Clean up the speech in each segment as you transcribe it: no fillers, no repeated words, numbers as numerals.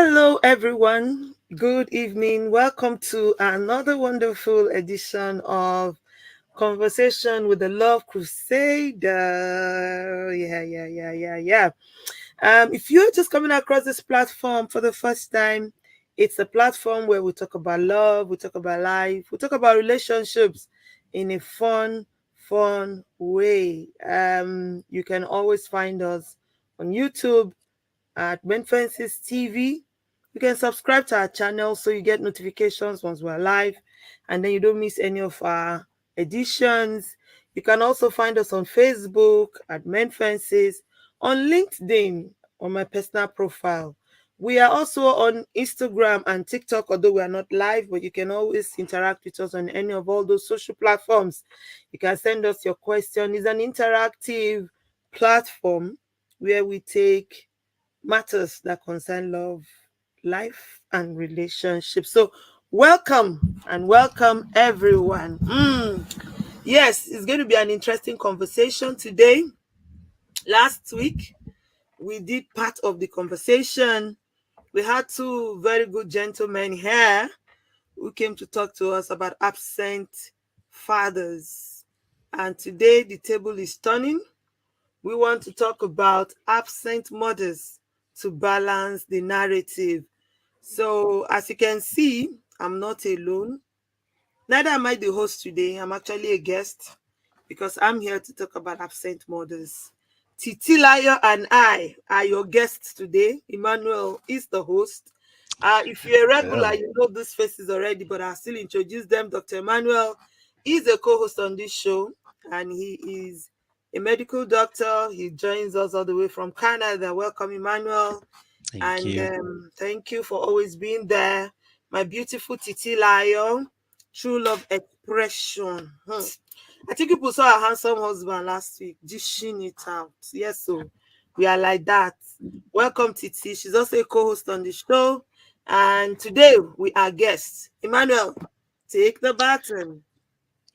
Hello, everyone. Good evening. Welcome to another wonderful edition of Conversation with the Love Crusader. Yeah. If you're just coming across this platform for the first time, it's a platform where we talk about love, we talk about life, we talk about relationships in a fun way. You can always find us on YouTube at Menfences TV. You can subscribe to our channel so you get notifications once we're live and then you don't miss any of our editions. You can also find us on Facebook at Menfences, on LinkedIn, on my personal profile. We are also on Instagram and TikTok, although we are not live, but you can always interact with us on any of all those social platforms. You can send us your question. It's an interactive platform where we take matters that concern love, life, and relationships. So, welcome everyone. Yes, it's going to be an interesting conversation today. Last week, we did part of the conversation. We had two very good gentlemen here who came to talk to us about absent fathers. And today, the table is turning. We want to talk about absent mothers to balance the narrative. So, as you can see, I'm not alone. Neither am I the host today. I'm actually a guest because I'm here to talk about absent mothers. Titilayo and I are your guests today. Emmanuel is the host. If you're a regular, Yeah. you know these faces already, but I'll still introduce them. Dr. Emmanuel is a co-host on this show, and he is a medical doctor. He joins us all the way from Canada. Welcome, Emmanuel. Thank And you. thank you for always being there. My beautiful Titilayo, true love expression. I think people saw a handsome husband last week, dishing it out. Yes, so we are like that. Welcome, Titi. She's also a co-host on the show. And today we are guests. Emmanuel, take the baton.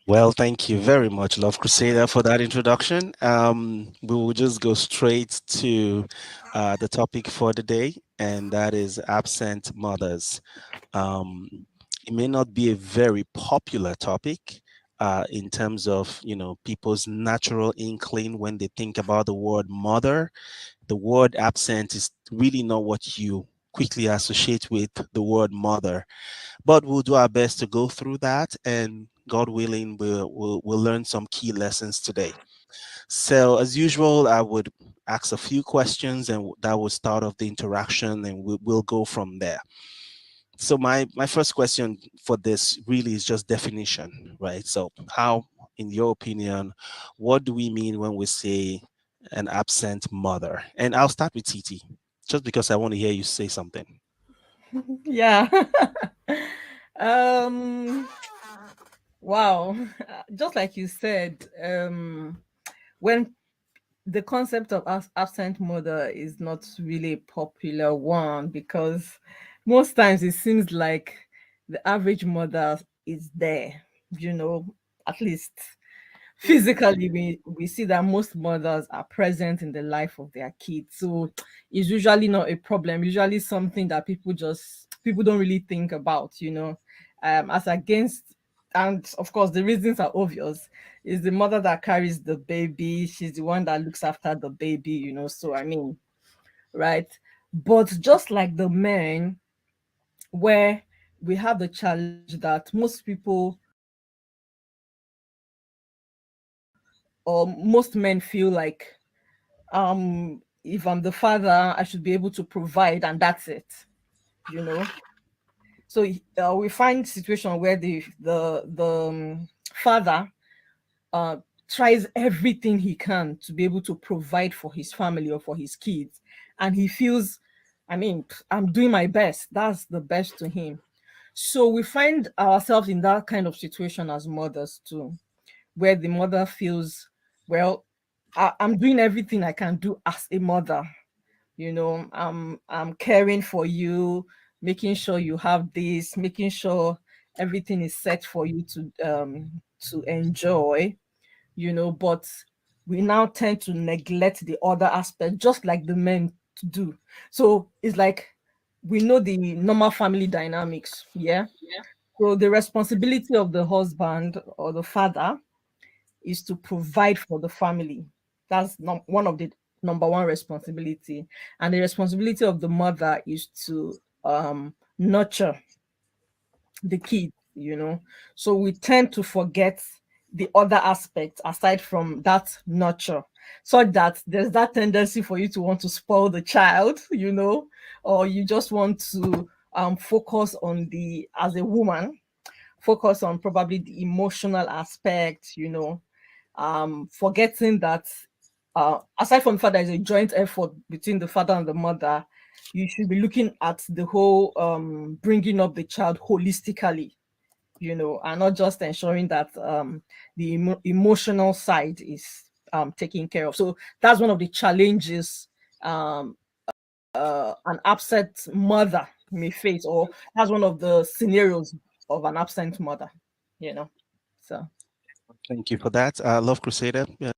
Well, thank you very much, Love Crusader, for that introduction. We will just go straight to the topic for the day, and that is absent mothers. Um, it may not be a very popular topic in terms of people's natural inkling when they think about the word mother. The word absent is really not what you quickly associate with the word mother, but we'll do our best to go through that, and God willing, we'll learn some key lessons today. So, as usual, I would ask a few questions, and that will start off the interaction, and we'll go from there. So, my first question for this really is just definition, right? So, how, in your opinion, what do we mean when we say an absent mother? And I'll start with TT, just because I want to hear you say something. Yeah. um wow. Just like you said, when the concept of absent mother is not really a popular one, because most times it seems like the average mother is there, you know, at least physically we see that most mothers are present in the life of their kids, so it's usually not a problem, usually something that people don't really think about, as against, and of course the reasons are obvious, is the mother that carries the baby, she's the one that looks after the baby, so I mean, right? But just like the men, where we have the challenge that most people, or most men, feel like, if I'm the father, I should be able to provide, and that's it, you know. So we find situation where the father uh tries everything he can to be able to provide for his family or for his kids, and he feels, I mean, I'm doing my best, that's the best to him. So we find ourselves in that kind of situation as mothers too, where the mother feels, well, I'm doing everything I can do as a mother. I'm caring for you, making sure you have this, making sure everything is set for you to enjoy, but we now tend to neglect the other aspect, just like the men do. So it's like we know the normal family dynamics. Yeah. So the responsibility of the husband or the father is to provide for the family. That's one of the number one responsibility. And the responsibility of the mother is to nurture the kids. So we tend to forget the other aspects aside from that nurture, so that there's that tendency for you to want to spoil the child, or you just want to focus on the as a woman, focus on probably the emotional aspect, forgetting that aside from the fact that there's a joint effort between the father and the mother, you should be looking at the whole bringing up the child holistically, and not just ensuring that the emotional side is taken care of. So that's one of the challenges um, an absent mother may face, or that's one of the scenarios of an absent mother. So Thank you for that. Love Crusader. Yeah.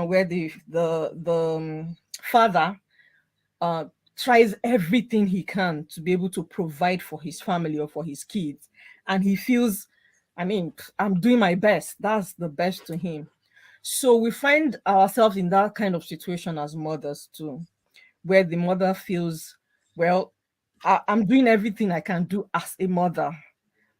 where the father uh, tries everything he can to be able to provide for his family or for his kids, and he feels, I mean, I'm doing my best. That's the best to him. So we find ourselves in that kind of situation as mothers too, where the mother feels, well, I'm doing everything I can do as a mother.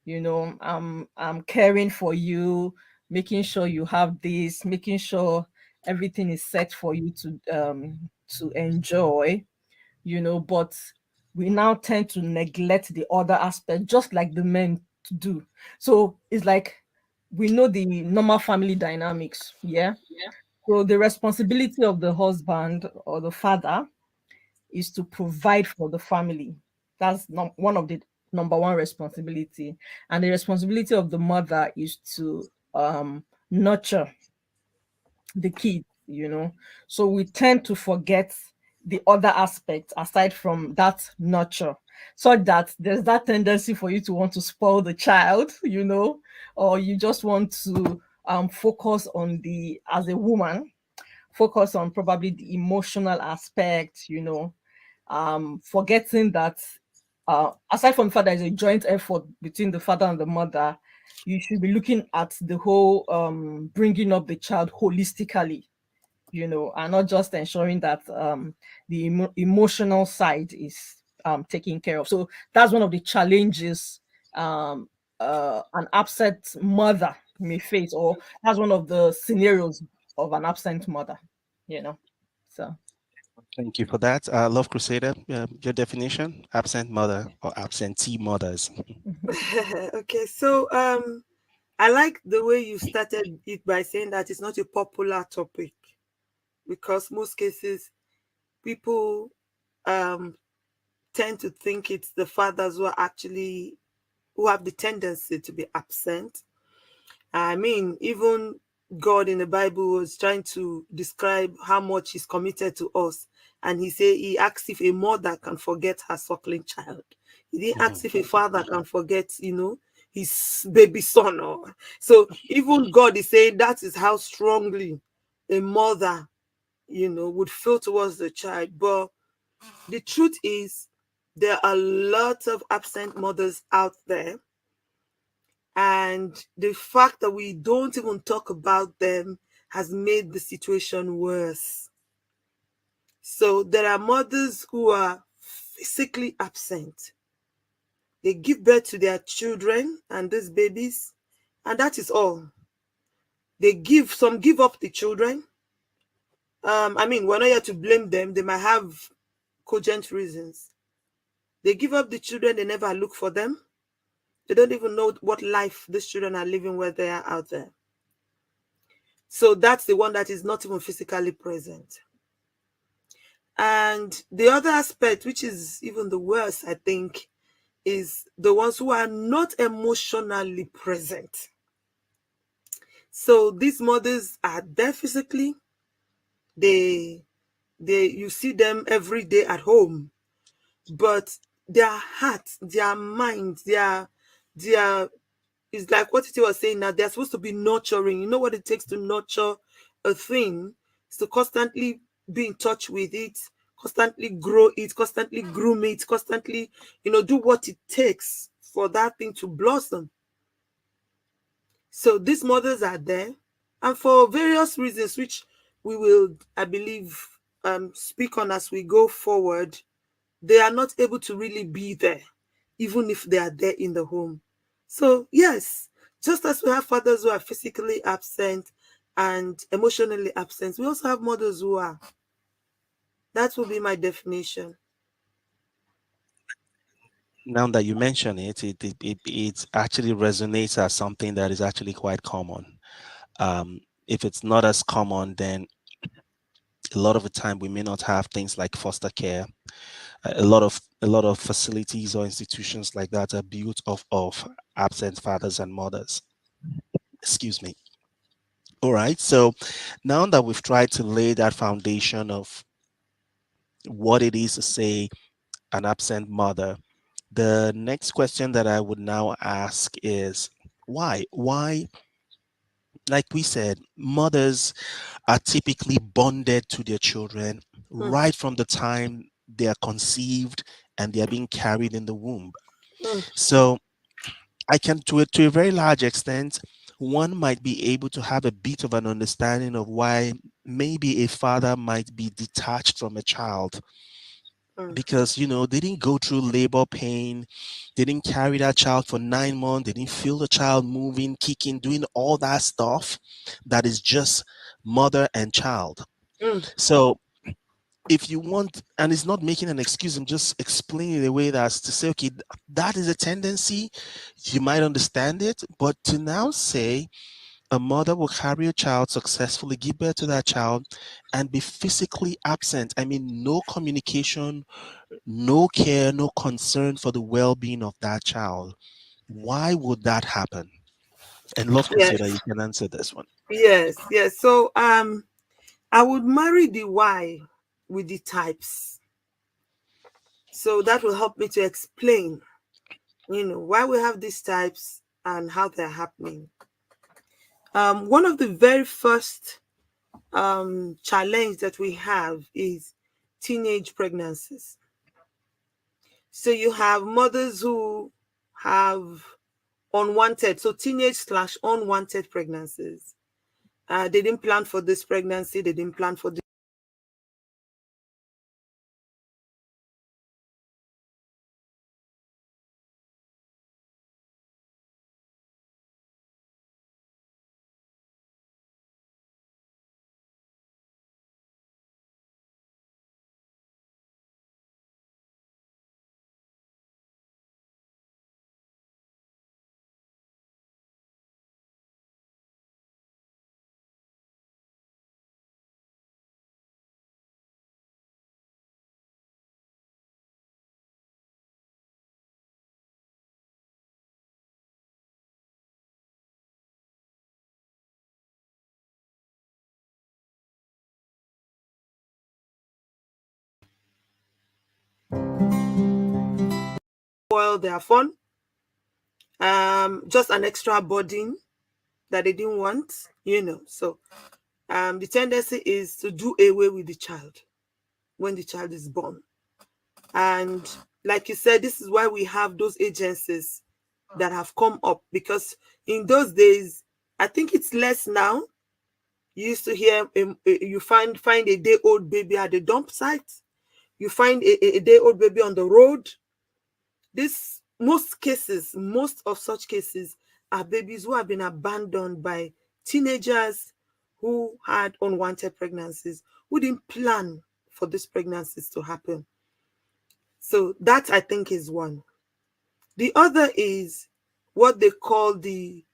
I'm caring for you, making sure you have this, making sure everything is set for you to enjoy. But we now tend to neglect the other aspect, just like the men do. So it's like we know the normal family dynamics. Yeah. So the responsibility of the husband or the father is to provide for the family. That's one of the number one responsibility. And the responsibility of the mother is to nurture the kids. So we tend to forget the other aspects aside from that nurture, so that there's that tendency for you to want to spoil the child, or you just want to focus on the as a woman, focus on probably the emotional aspect, forgetting that aside from the fact that there's a joint effort between the father and the mother, you should be looking at the whole bringing up the child holistically, and not just ensuring that the emotional side is taken care of. So that's one of the challenges um, an absent mother may face, or that's one of the scenarios of an absent mother. So Thank you for that. Love Crusader. Yeah. Your definition: absent mother or absentee mothers. Okay, so I like the way you started it by saying that it's not a popular topic, because most cases people um tend to think it's the fathers who have the tendency to be absent. I mean, even God in the Bible was trying to describe how much He's committed to us. And He asks if a mother can forget her suckling child. He didn't ask if a father can forget, his baby son. So even God is saying that is how strongly a mother, would feel towards the child. But the truth is, there are lots of absent mothers out there, and the fact that we don't even talk about them has made the situation worse. So there are mothers who are physically absent. They give birth to their children and these babies, and that is all. Some give up the children. I mean, we're not here to blame them. They might have cogent reasons. They give up the children, they never look for them. They don't even know what life these children are living where they are out there. So that's the one that is not even physically present. And the other aspect, which is even the worst, I think, is the ones who are not emotionally present. So these mothers are there physically. They you see them every day at home, but their heart, their mind, their it's like what it was saying now. They're supposed to be nurturing. You know what it takes to nurture a thing? Is to constantly be in touch with it, constantly grow it, constantly groom it, constantly, do what it takes for that thing to blossom. So these mothers are there, and for various reasons, which we will, I believe, speak on as we go forward, they are not able to really be there, even if they are there in the home. So yes, just as we have fathers who are physically absent and emotionally absent, we also have mothers who are. That will be my definition. Now that you mention it, it actually resonates as something that is actually quite common. If it's not as common, then a lot of the time we may not have things like foster care. A lot of facilities or institutions like that are built of absent fathers and mothers. Excuse me. All right. So now that we've tried to lay that foundation of what it is to say an absent mother, the next question that I would now ask is why? Why, like we said, mothers are typically bonded to their children Mm, right from the time they are conceived and they are being carried in the womb. mm, So I can, to a very large extent, one might be able to have a bit of an understanding of why maybe a father might be detached from a child mm, because they didn't go through labor pain, they didn't carry that child for 9 months, they didn't feel the child moving, kicking, doing all that stuff that is just mother and child. mm. So if you want, and it's not making an excuse, I'm just explaining the way that's to say, okay, that is a tendency, you might understand it, but to now say a mother will carry a child successfully, give birth to that child, and be physically absent. I mean, no communication, no care, no concern for the well-being of that child. Why would that happen? And Love Crusader, you Yes, can answer this one. yes, yes. So I would marry the why with the types. So that will help me to explain, why we have these types and how they're happening. One of the very first challenge that we have is teenage pregnancies. So you have mothers who have unwanted, so teenage slash unwanted pregnancies. They didn't plan for this pregnancy. They didn't plan for this. Spoil their fun. Just an extra burden that they didn't want. So the tendency is to do away with the child when the child is born. And like you said, this is why we have those agencies that have come up, because in those days, I think it's less now. You used to hear you find a day old baby at the dump site. You find a day old baby on the road. This most of such cases are babies who have been abandoned by teenagers who had unwanted pregnancies, who didn't plan for these pregnancies to happen. So that I think is one. The other is what they call the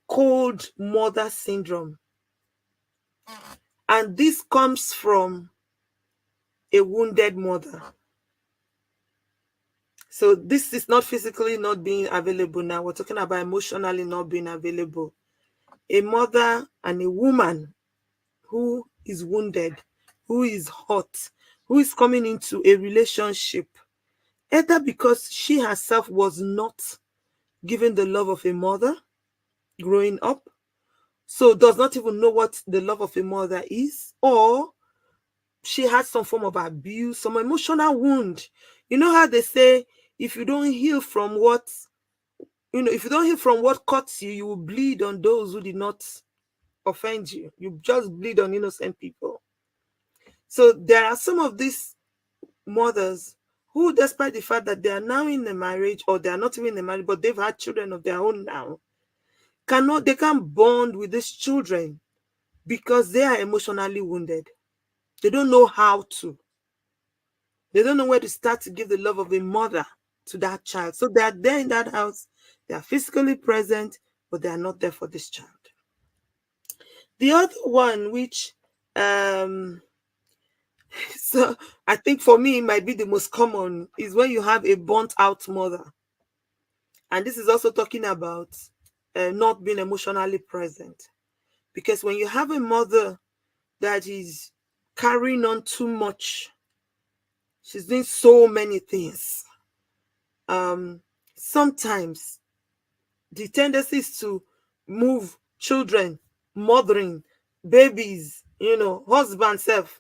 cold mother syndrome. And this comes from a wounded mother. So this is not physically not being available now. We're talking about emotionally not being available. A mother and a woman who is wounded, who is hurt, who is coming into a relationship, either because she herself was not given the love of a mother growing up, so does not even know what the love of a mother is, or she had some form of abuse, some emotional wound. You know how they say, if you don't heal from what, if you don't heal from what cuts you, you will bleed on those who did not offend you. You just bleed on innocent people. So there are some of these mothers who, despite the fact that they are now in a marriage, or they are not even in a marriage, but they've had children of their own now, they can't bond with these children because they are emotionally wounded. They don't know how to. They don't know where to start to give the love of a mother to that child. So they are there in that house. They are physically present, but they are not there for this child. The other one, which so I think for me might be the most common, is when you have a burnt out mother. And this is also talking about not being emotionally present. Because when you have a mother that is carrying on too much, she's doing so many things. Sometimes the tendency is to move children, mothering, babies, husband self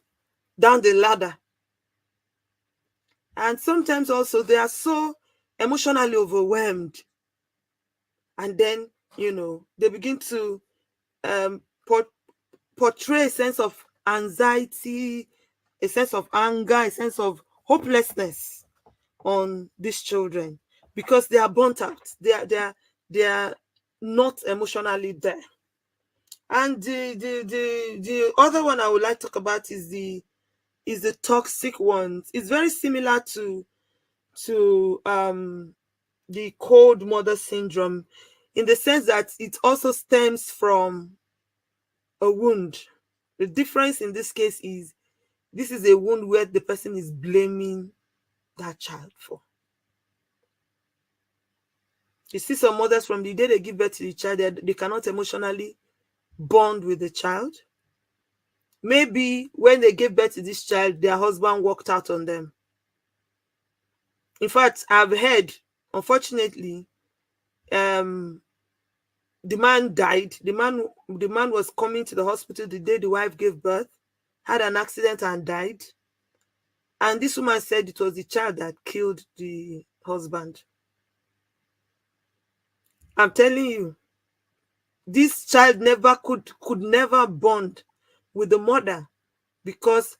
down the ladder. And sometimes also they are so emotionally overwhelmed. And then, they begin to um, portray a sense of anxiety, a sense of anger, a sense of hopelessness on these children because they are burnt out. They are not emotionally there. And the other one I would like to talk about is the toxic ones. It's very similar to the cold mother syndrome, in the sense that it also stems from a wound. The difference in this case is this is a wound where the person is blaming that child for. You see some mothers, from the day they give birth to the child, they cannot emotionally bond with the child. Maybe when they gave birth to this child, their husband walked out on them. In fact, I've heard, unfortunately, um, the man died. The man was coming to the hospital the day the wife gave birth, had an accident and died. And this woman said it was the child that killed the husband. I'm telling you, this child never could never bond with the mother because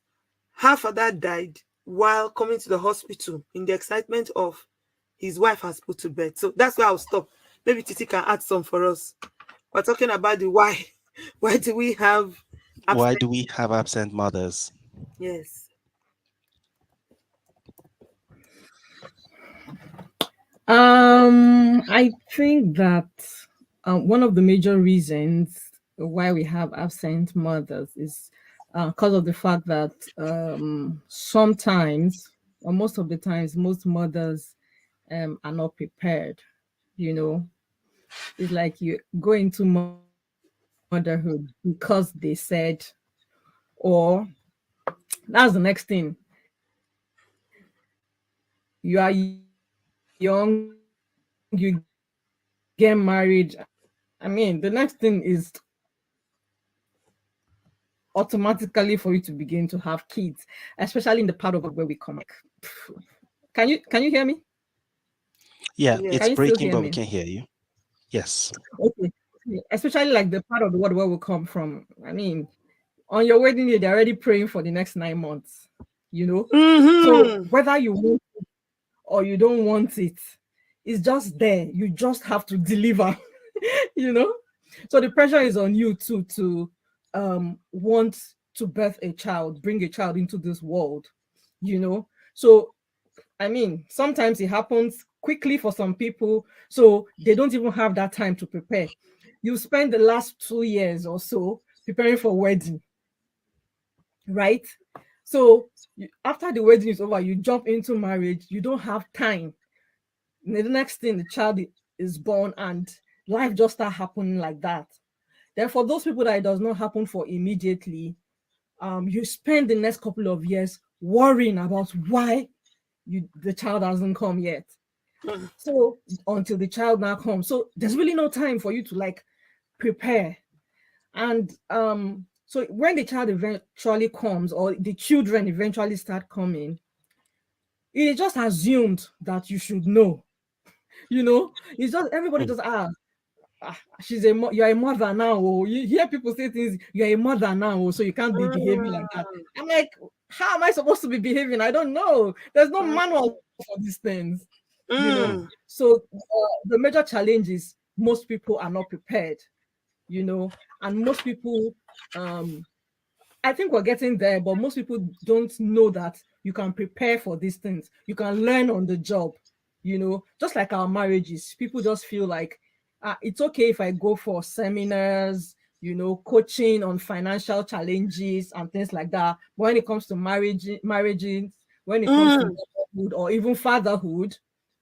her father died while coming to the hospital in the excitement of his wife has put to bed. So that's where I'll stop. Maybe Titi can add some for us. We're talking about the why. Why do we have Why absent? do we have absent mothers? Yes. I think that one of the major reasons why we have absent mothers is because of the fact that sometimes, or most of the times, most mothers are not prepared. You know, it's like you go into motherhood because they said, or that's the next thing. You are young, you get married. I mean, the next thing is automatically for you to begin to have kids, especially in the part of the world where we come from. Like, can you hear me? Yeah, Can you it's Yes. still hear breaking, but we me? can hear you. Yes. Okay. Especially like the part of the world where we come from. I mean, on your wedding day, they're already praying for the next 9 months, you know? So Mm-hmm. whether you want it or you don't want it, it's just there. You just have to deliver, you know? So the pressure is on you too to want to birth a child, bring a child into this world, you know. So I mean, sometimes it happens quickly for some people, so they don't even have that time to prepare. You spend the last 2 years or so preparing for wedding, right? So after the wedding is over, you jump into marriage. You don't have time. The next thing, the child is born, and life just start happening like that. Then for those people that it does not happen for immediately, you spend the next couple of years worrying about why the child hasn't come yet. Mm. So until the child now comes, so there's really no time for you to like prepare. And so when the child eventually comes, or the children eventually start coming, it is just assumed that you should know. You know, it's just everybody Mm. just she's you're a mother now. Oh, you hear people say things, you're a mother now, oh, so you can't be behaving like that. Mm. I'm like, how am I supposed to be behaving? I don't know. There's no manual for these things, you know. Mm. So the major challenge is most people are not prepared, you know, and most people um I think we're getting there, but most people don't know that you can prepare for these things. You can learn on the job, you know, just like our marriages. People just feel like it's okay if I go for seminars, you know, coaching on financial challenges and things like that. But when it comes to marriages, when it comes to Mm. motherhood or even fatherhood,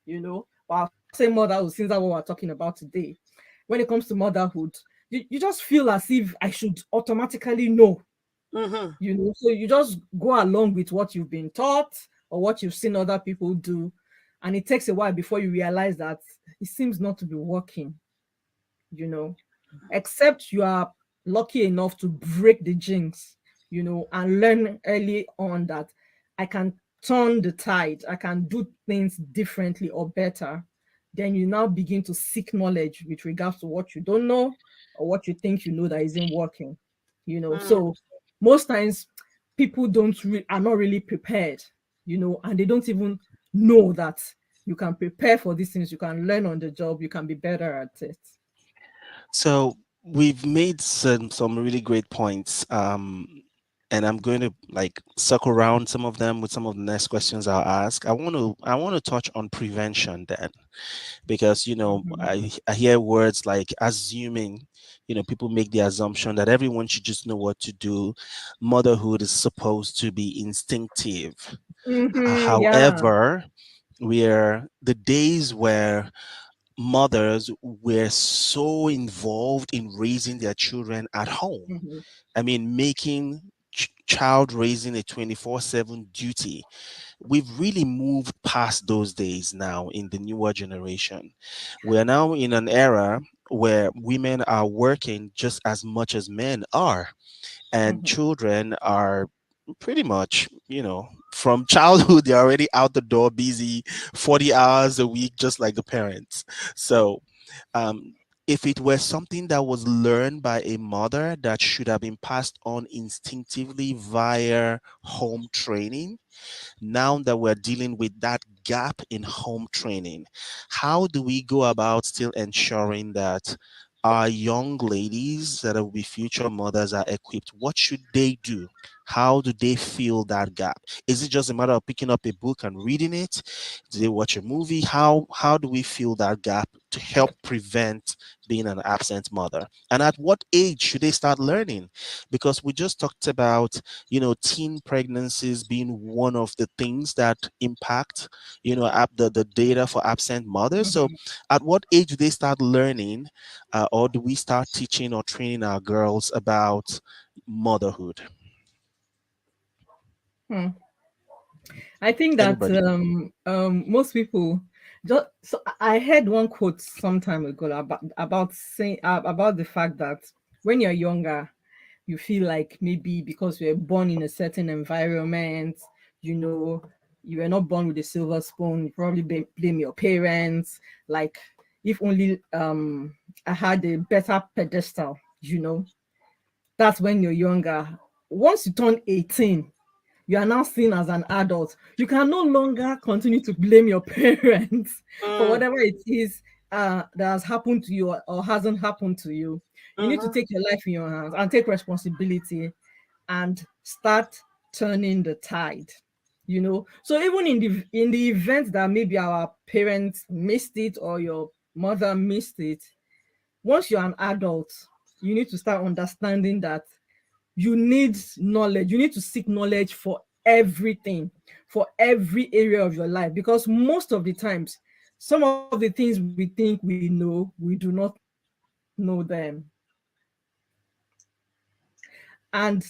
you know, or I'll say motherhood since that's what we're talking about today. When it comes to motherhood, you just feel as if I should automatically know, Mhm. you know. So you just go along with what you've been taught or what you've seen other people do, and it takes a while before you realize that it seems not to be working, you know, except you are lucky enough to break the jinx, you know, and learn early on that I can turn the tide, I can do things differently or better. Then you now begin to seek knowledge with regards to what you don't know or what you think you know that isn't working, you know. Mm. So most times people are not really prepared, you know, and they don't even know that you can prepare for these things, you can learn on the job, you can be better at it. So we've made some really great points. And I'm going to like circle around some of them with some of the next questions I'll ask. I want to touch on prevention then, because Mhm. I hear words like assuming. People make the assumption that everyone should just know what to do. Motherhood is supposed to be instinctive. Yeah. However, we're the days where mothers were so involved in raising their children at home. Mhm. I mean, making child raising a 24/7 duty. We've really moved past those days now in the newer generation. We are now in an era where women are working just as much as men are, and Mhm. children are pretty much, from childhood, they're already out the door busy 40 hours a week, just like the parents. So, um, if it were something that was learned by a mother that should have been passed on instinctively via home training, now that we're dealing with that gap in home training, how do we go about still ensuring that our young ladies that will be future mothers are equipped? What should they do? How do they fill that gap? Is it just a matter of picking up a book and reading it? Do they watch a movie? How do we fill that gap to help prevent being an absent mother? And at what age should they start learning? Because we just talked about teen pregnancies being one of the things that impact the data for absent mothers. So Mhm. at what age do they start learning, or do we start teaching or training our girls about motherhood? Hmm. I think that Anybody? most people just so I heard one quote some time ago about saying about the fact that when you're younger, you feel like maybe because you were born in a certain environment, you know, you were not born with a silver spoon, you probably blame your parents. Like, if only I had a better pedestal, you know, that's when you're younger. Once you turn 18, you are now seen as an adult. You can no longer continue to blame your parents for Mm. whatever it is that has happened to you, or hasn't happened to you. You need to Mm-hmm. take your life in your hands and take responsibility and start turning the tide. So even in the event that maybe our parents missed it or your mother missed it, once you're an adult, you need to start understanding that you need knowledge. You need to seek knowledge for everything, for every area of your life, because most of the times, some of the things we think we know, we do not know them. And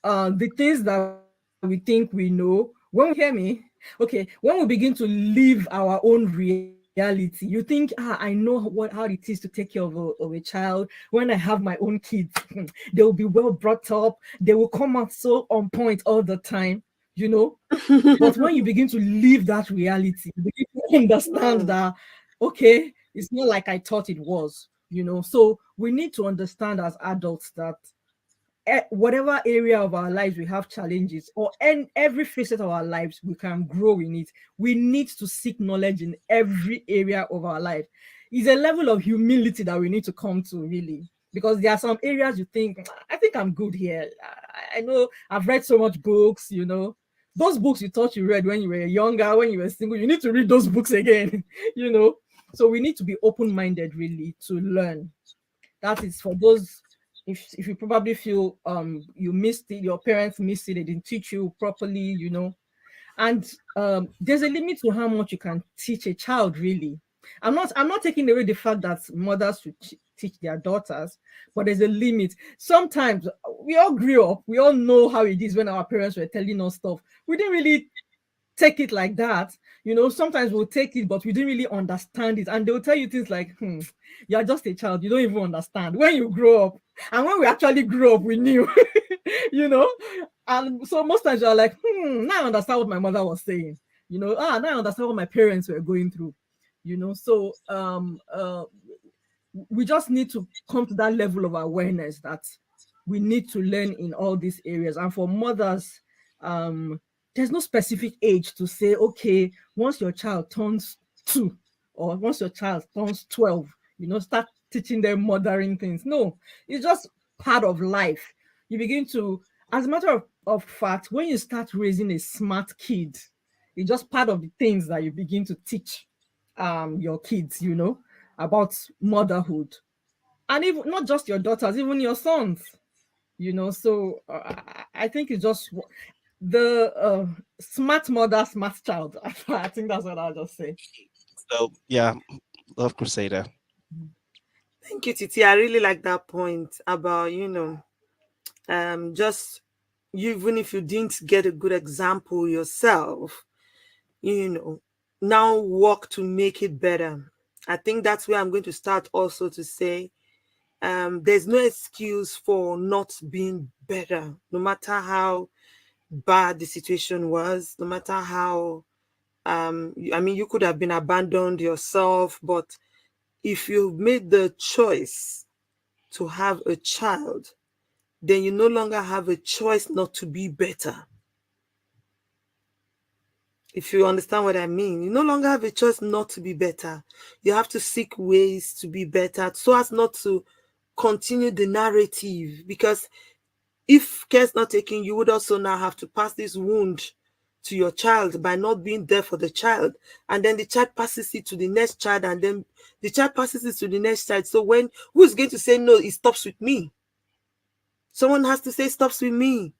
the things that we think we know, when we hear me, okay, when we begin to live our own reality, you think, I know how it is to take care of a child. When I have my own kids, they will be well brought up, they will come out so on point all the time, you know. But when you begin to live that reality, you begin to understand Mm. that, okay, it's not like I thought it was. So we need to understand as adults that whatever area of our lives we have challenges, or every facet of our lives we can grow in it, we need to seek knowledge in every area of our life. It's a level of humility that we need to come to, really, because there are some areas you think, I think I'm good here. I know I've read so much books. Those books you thought you read when you were younger, when you were single, you need to read those books again. you know so we need to be open-minded, really, to learn. That is for those, if you probably feel you missed it, your parents missed it, they didn't teach you properly. And there's a limit to how much you can teach a child, really. I'm not taking away the fact that mothers should teach their daughters, but there's a limit. Sometimes we all grew up, we all know how it is when our parents were telling us stuff. We didn't really take it like that. Sometimes we'll take it, but we didn't really understand it. And they'll tell you things like, you're just a child, you don't even understand. When you grow up, and when we actually grew up, we knew, you know. And so most times you're like, now I understand what my mother was saying. Now I understand what my parents were going through. So we just need to come to that level of awareness that we need to learn in all these areas. And for mothers, um, there's no specific age to say, okay, once your child turns 2 or once your child turns 12, start teaching them mothering things. No, it's just part of life. You begin to, as a matter of fact, when you start raising a smart kid, it's just part of the things that you begin to teach your kids, about motherhood. And even not just your daughters, even your sons. So I think it's just the smart mother, smart child. I think that's what I'll just say. So yeah, love Crusader. Thank you, Titi. I really like that point about, just even if you didn't get a good example yourself, you know, now work to make it better. I think that's where I'm going to start also to say there's no excuse for not being better, no matter how bad the situation was, no matter how, I mean, you could have been abandoned yourself, but if you made the choice to have a child, then you no longer have a choice not to be better. If you understand what I mean, you no longer have a choice not to be better. You have to seek ways to be better so as not to continue the narrative. Because if care is not taken, you would also now have to pass this wound to your child by not being there for the child. And then the child passes it to the next child, and then the child passes it to the next child. So when who's going to say no, it stops with me? Someone has to say stops with me.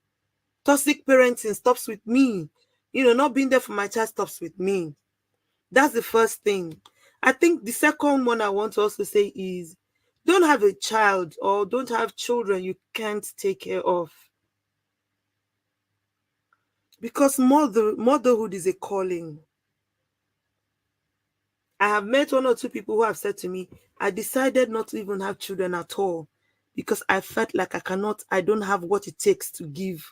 Toxic parenting stops with me. Not being there for my child stops with me. That's the first thing. I think the second one I want to also say is don't have a child or don't have children you can't take care of. Because motherhood is a calling. I have met one or two people who have said to me, I decided not to even have children at all because I felt like I don't have what it takes to give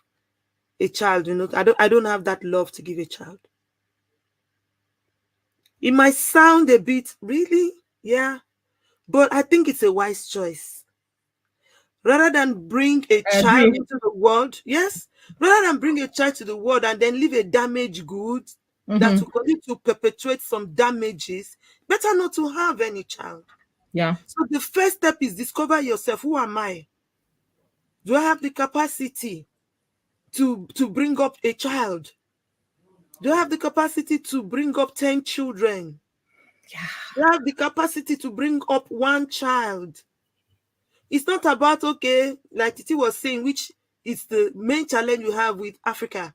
a child. I don't have that love to give a child. It might sound a bit, really, yeah, but I think it's a wise choice. Rather than bring a I child agree. into the world, yes, rather than bring a child to the world and then leave a damaged good that Mm-hmm. will continue to perpetuate some damages, better not to have any child. Yeah. So the first step is discover yourself. Who am I? Do I have the capacity to bring up a child? Do I have the capacity to bring up 10 children? Yeah. Do I have the capacity to bring up one child? It's not about, okay, like Titi was saying, which is the main challenge you have with Africa.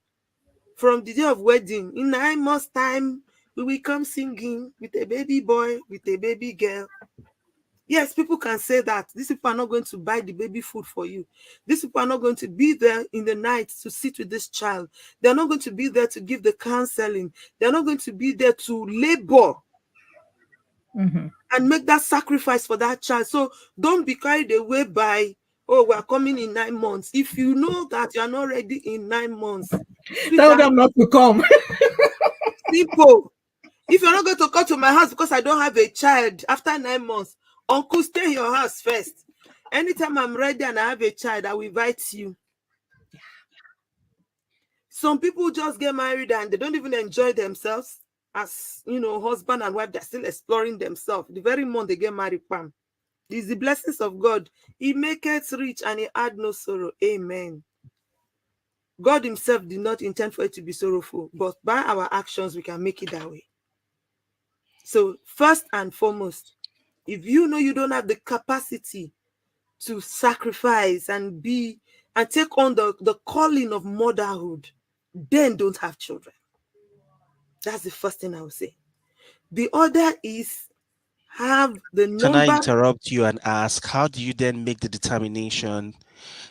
From the day of wedding, in 9 months' time, we will come singing with a baby boy, with a baby girl. Yes, people can say that. These people are not going to buy the baby food for you. These people are not going to be there in the night to sit with this child. They're not going to be there to give the counseling. They're not going to be there to labor Mm-hmm. and make that sacrifice for that child. So don't be carried away by, oh, we're coming in 9 months. If you know that you're not ready in 9 months, Tell sweetheart, them not to come. simple. If you're not going to come to my house because I don't have a child after 9 months, uncle, stay in your house first. Anytime I'm ready and I have a child, I will invite you. Some people just get married and they don't even enjoy themselves as, husband and wife. They're still exploring themselves. The very month they get married, bam. It's the blessings of God. He maketh rich and he add no sorrow. Amen. God himself did not intend for it to be sorrowful, but by our actions, we can make it that way. So first and foremost, if you know you don't have the capacity to sacrifice and take on the calling of motherhood, then don't have children. That's the first thing I would say. The other is have the Can I number. interrupt you and ask, how do you then make the determination?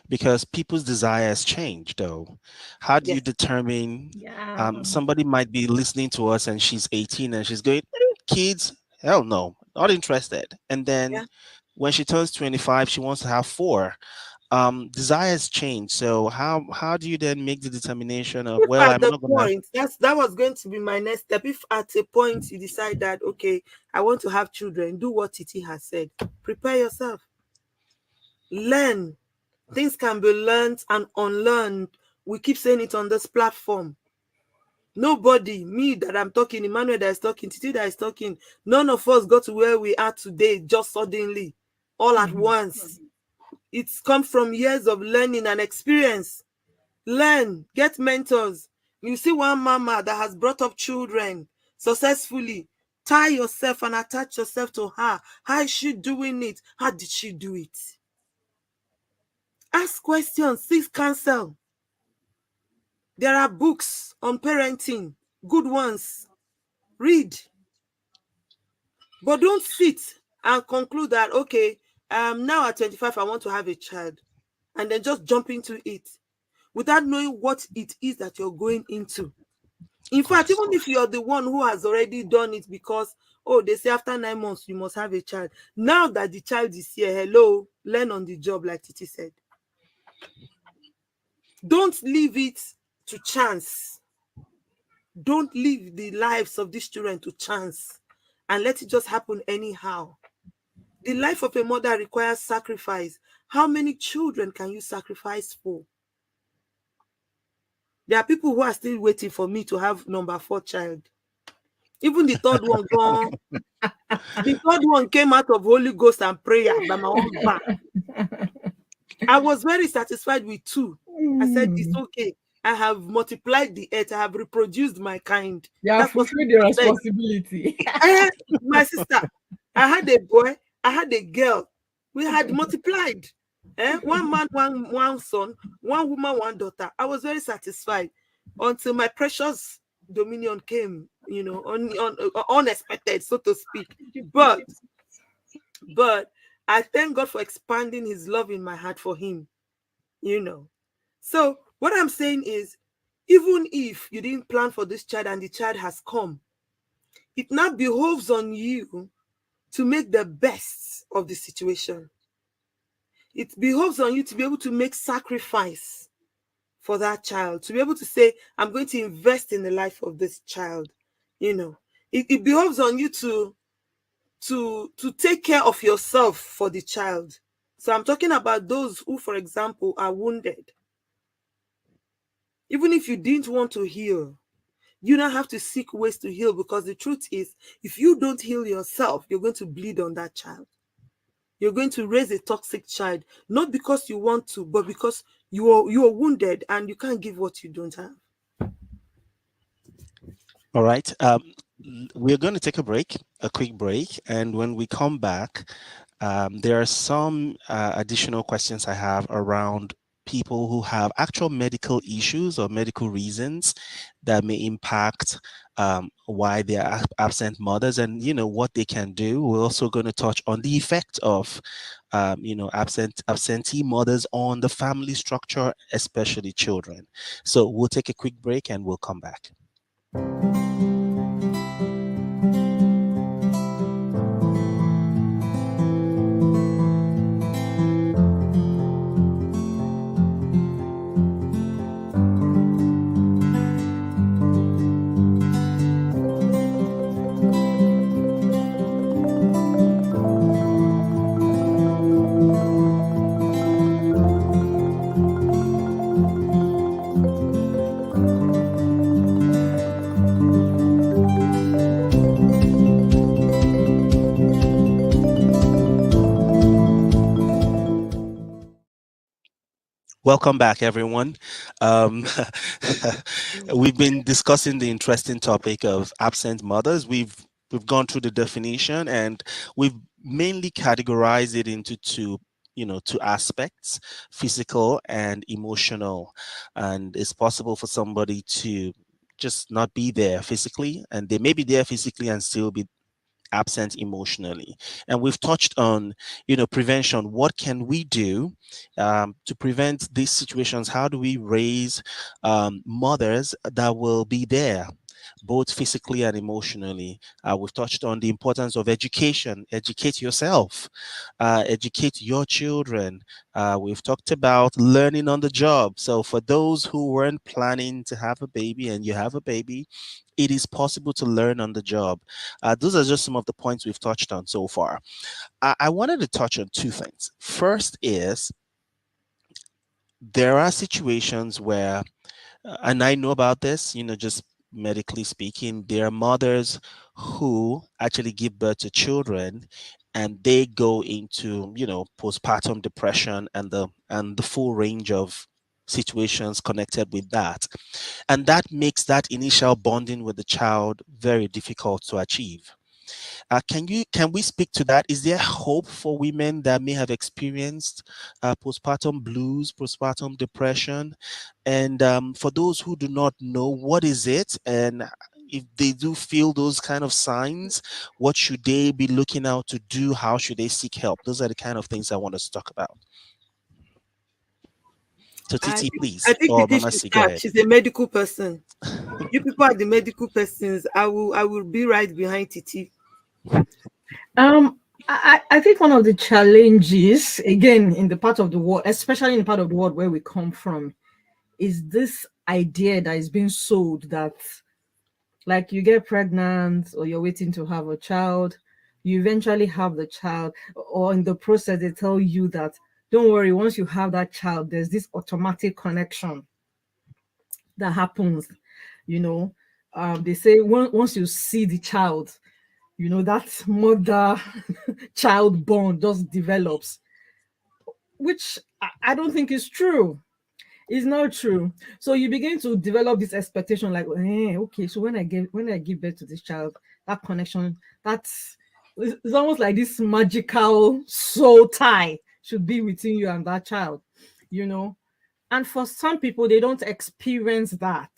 Because people's desires change, though. How do you Yes. determine? Yeah. Somebody might be listening to us and she's 18 and she's going, kids, hell no, not interested. And then Yeah. when she turns 25, she wants to have four. Desires change. So how do you then make the determination of, If well, at I'm the not gonna. point, that was going to be my next step. If at a point you decide that, okay, I want to have children, do what Titi has said. Prepare yourself. Learn. Things can be learned and unlearned. We keep saying it on this platform. Nobody, me that I'm talking, Emmanuel that is talking, Titi that is talking, none of us got to where we are today just suddenly, all at Mm-hmm. once. It's come from years of learning and experience. Learn, get mentors. You see one mama that has brought up children successfully. Tie yourself and attach yourself to her. How is she doing it? How did she do it? Ask questions, seek counsel. There are books on parenting, good ones. Read. But don't sit and conclude that, okay, now at 25, I want to have a child. And then just jump into it without knowing what it is that you're going into. In Of fact, course. even if you're the one who has already done it because, oh, they say after 9 months, you must have a child. Now that the child is here, hello, learn on the job, like Titi said. Don't leave it to chance. Don't leave the lives of these children to chance and let it just happen anyhow. The life of a mother requires sacrifice. How many children can you sacrifice for? There are people who are still waiting for me to have number 4 child. Even the third one gone. The third one came out of Holy Ghost and prayer by my own back. I was very satisfied with 2. I said, it's Mm. okay. I have multiplied the earth. I have reproduced my kind. Yeah, That's what fulfill the scripture said. responsibility. My sister, I had a boy, I had a girl. We had multiplied. One man, one son, one woman, one daughter. I was very satisfied until my precious dominion came, unexpected, so to speak. But I thank God for expanding his love in my heart for him, you know. So what I'm saying is, even if you didn't plan for this child and the child has come, it now behoves on you to make the best of the situation. It behoves on you to be able to make sacrifice for that child, to be able to say, I'm going to invest in the life of this child. It behoves on you to take care of yourself for the child. So I'm talking about those who, for example, are wounded. Even if you didn't want to heal, you don't have to seek ways to heal, because the truth is, if you don't heal yourself, you're going to bleed on that child. You're going to raise a toxic child, not because you want to, but because you are wounded and you can't give what you don't have. All right. We're going to take a quick break. And when we come back, there are some additional questions I have around people who have actual medical issues or medical reasons that may impact why they are absent mothers, and what they can do. We're also going to touch on the effect of absentee mothers on the family structure, especially children. So we'll take a quick break and we'll come back. Welcome back, everyone. Um, we've been discussing the interesting topic of absent mothers. We've gone through the definition, and we've mainly categorized it into two aspects: physical and emotional. And it's possible for somebody to just not be there physically, and they may be there physically and still be absent emotionally. And we've touched on prevention. What can we do to prevent these situations? How do we raise mothers that will be there both physically and emotionally? We've touched on the importance of education. Educate yourself, educate your children. We've talked about learning on the job. So for those who weren't planning to have a baby and you have a baby, it is possible to learn on the job. Those are just some of the points we've touched on so far. I wanted to touch on two things. First is there are situations where, and I know about this, just medically speaking, there are mothers who actually give birth to children and they go into, postpartum depression and the full range of situations connected with that. And that makes that initial bonding with the child very difficult to achieve. Can we speak to that? Is there hope for women that may have experienced postpartum blues, postpartum depression, and for those who do not know, what is it, and if they do feel those kind of signs, what should they be looking out to do? How should they seek help? Those are the kind of things I want us to talk about. So I Titi, I please, think or Titi Mama should C, go start. ahead. She's a medical person. You people are the medical persons. I will be right behind Titi. I think one of the challenges, again, in the part of the world, especially in the part of the world where we come from, is this idea that is being sold that, like, you get pregnant or you're waiting to have a child, you eventually have the child, or in the process, they tell you that, don't worry, once you have that child, there's this automatic connection that happens, you know. They say once you see the child, that mother child bond just develops, which I don't think is true. It's not true. So you begin to develop this expectation, like, okay, so when I give birth to this child, that connection, that's it's almost like this magical soul tie should be between you and that child, you know. And for some people, they don't experience that.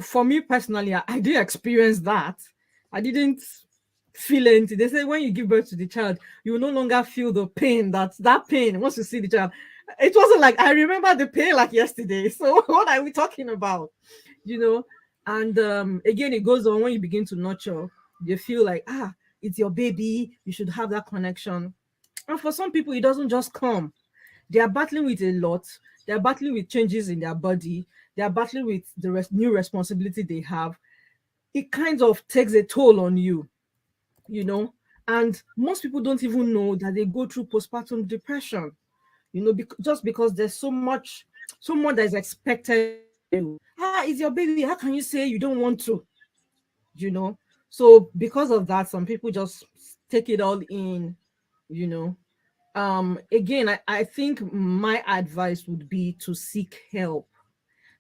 For me personally, I did experience that. I didn't feel anything. They say when you give birth to the child, you will no longer feel the pain. That pain once you see the child. It wasn't like I remember the pain like yesterday. So what are we talking about? You know, and again, it goes on when you begin to nurture. You feel like it's your baby. You should have that connection. And for some people, it doesn't just come. They are battling with a lot. They are battling with changes in their body. They are battling with the new responsibility they have. It kind of takes a toll on you, you know. And most people don't even know that they go through postpartum depression, just because there's so much that is expected from you. It's your baby. How can you say you don't want to? You know. So because of that, some people just take it all in, you know. Again, I think my advice would be to seek help,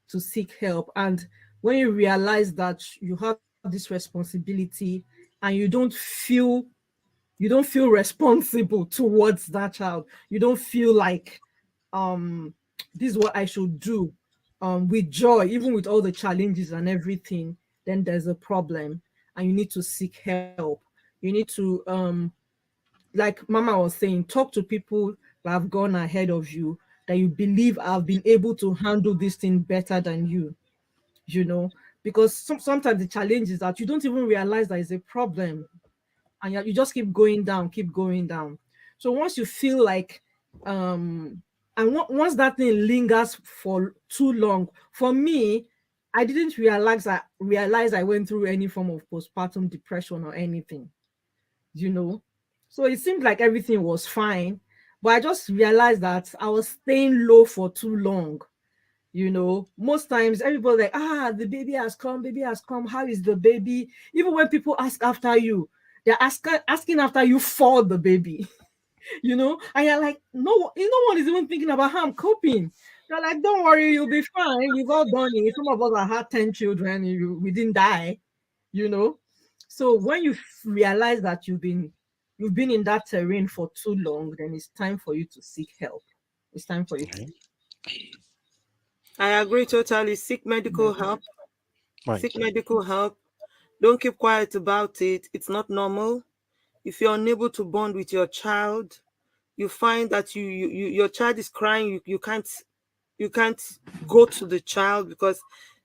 to seek help. And when you realize that you have this responsibility and you don't feel responsible towards that child, you don't feel like um this is what I should do with joy, even with all the challenges and everything, then there's a problem and you need to seek help. You need to like Mama was saying, talk to people that have gone ahead of you, that you believe have been able to handle this thing better than you know, because sometimes the challenge is that you don't even realize that it's a problem, and you just keep going down, keep going down. So once you feel like and once that thing lingers for too long, for me, I didn't realize I went through any form of postpartum depression or anything, you know. So it seemed like everything was fine, but I just realized that I was staying low for too long. You know, most times everybody like, the baby has come, baby has come. How is the baby? Even when people ask after you, they're asking after you for the baby, you know, and you're like, no one is even thinking about how I'm coping. They're like, don't worry, you'll be fine. We've all done it. Some of us have had 10 children, we didn't die, you know. So when you realize that you've been in that terrain for too long, then it's time for you to seek help. It's time for you to Okay. I agree totally. Seek medical help. Right. Seek medical help. Don't keep quiet about it. It's not normal. If you're unable to bond with your child, you find that your child is crying, you can't go to the child because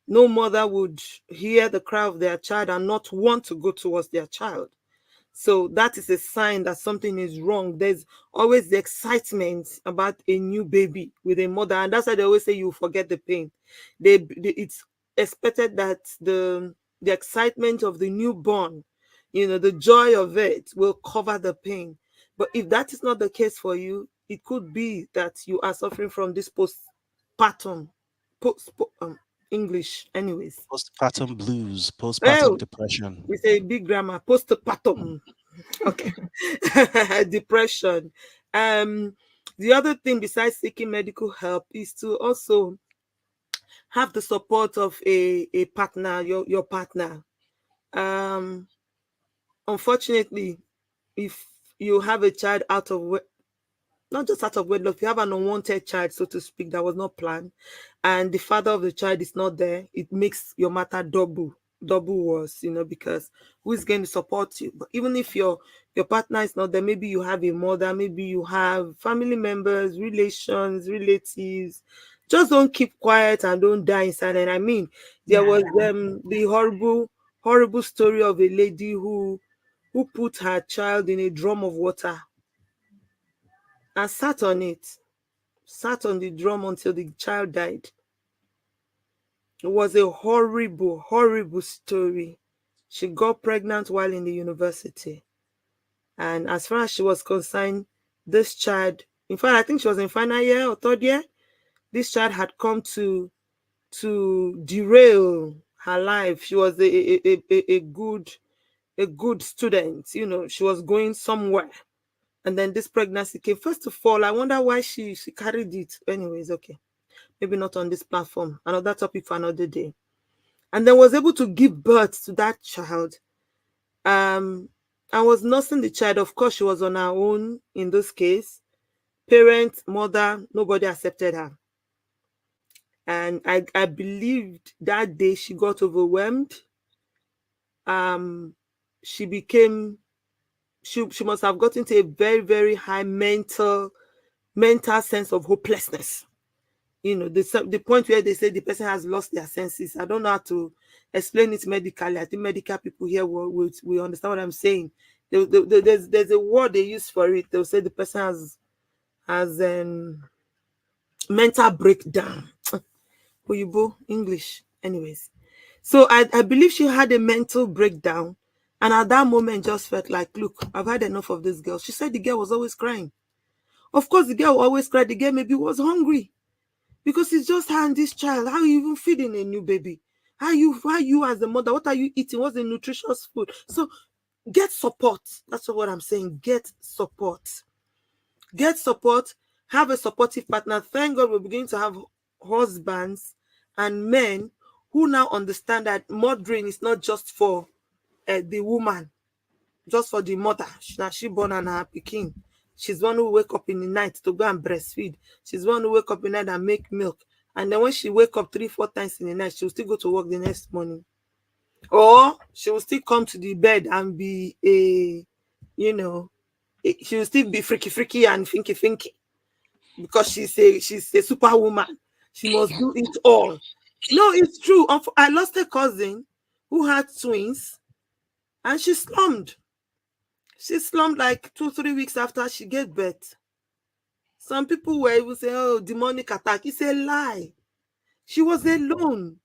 no mother would hear the cry of their child and not want to go towards their child. So that is a sign that something is wrong. There's always the excitement about a new baby with a mother, and that's why they always say you forget the pain. It's expected that the excitement of the newborn, the joy of it will cover the pain. But if that is not the case for you, it could be that you are suffering from this postpartum, post, English, anyways. Postpartum blues, postpartum Oh, depression. we say big grammar, postpartum. Okay. Depression. Um, the other thing besides seeking medical help is to also have the support of a partner, your partner. Um, Unfortunately, if you have a child not just out of wedlock, if you have an unwanted child, so to speak, that was not planned, and the father of the child is not there, it makes your matter double worse, because who is going to support you? But even if your partner is not there, maybe you have a mother, maybe you have family members, relations, relatives. Just don't keep quiet and don't die inside. And I mean, there Yeah. was the horrible story of a lady who put her child in a drum of water and sat on the drum until the child died. It was a horrible, horrible story. She got pregnant while in the university. And as far as she was concerned, this child, in fact, I think she was in final year or third year, this child had come to derail her life. She was a good student, she was going somewhere. And then this pregnancy came. First of all, I wonder why she carried it. Anyways, okay. Maybe not on this platform. Another topic for another day. And then was able to give birth to that child. And was nursing the child. Of course, she was on her own in this case. Parents, mother, nobody accepted her. And I believed that day she got overwhelmed. Um, she became she must have gotten to a very, very high mental sense of hopelessness. The point where they say the person has lost their senses. I don't know how to explain it medically. I think medical people here will understand what I'm saying. There's a word they use for it. They'll say the person has mental breakdown. Oyibo, English. Anyways. So I believe she had a mental breakdown. And at that moment just felt like, look, I've had enough of this girl. She said the girl was always crying. Of course, the girl always cried. The girl maybe was hungry. Because it's just her and this child. How are you even feeding a new baby? How you as the mother, what are you eating? What's the nutritious food? So get support. That's what I'm saying. Get support. Get support, have a supportive partner. Thank God we're beginning to have husbands and men who now understand that mothering is not just for the woman, just for the mother. Now she born and her pikin. She's one who wake up in the night to go and breastfeed. She's one who wake up in the night and make milk. And then when she wake up 3, 4 times in the night, she'll still go to work the next morning. Or she will still come to the bed and be a, you know, she will still be freaky freaky and finky finky because she's a superwoman. She must do it all. No, it's true. I lost a cousin who had twins and she slummed. She slummed like 2, 3 weeks after she gave birth. Some people were even saying, oh, demonic attack. It's a lie. She was alone.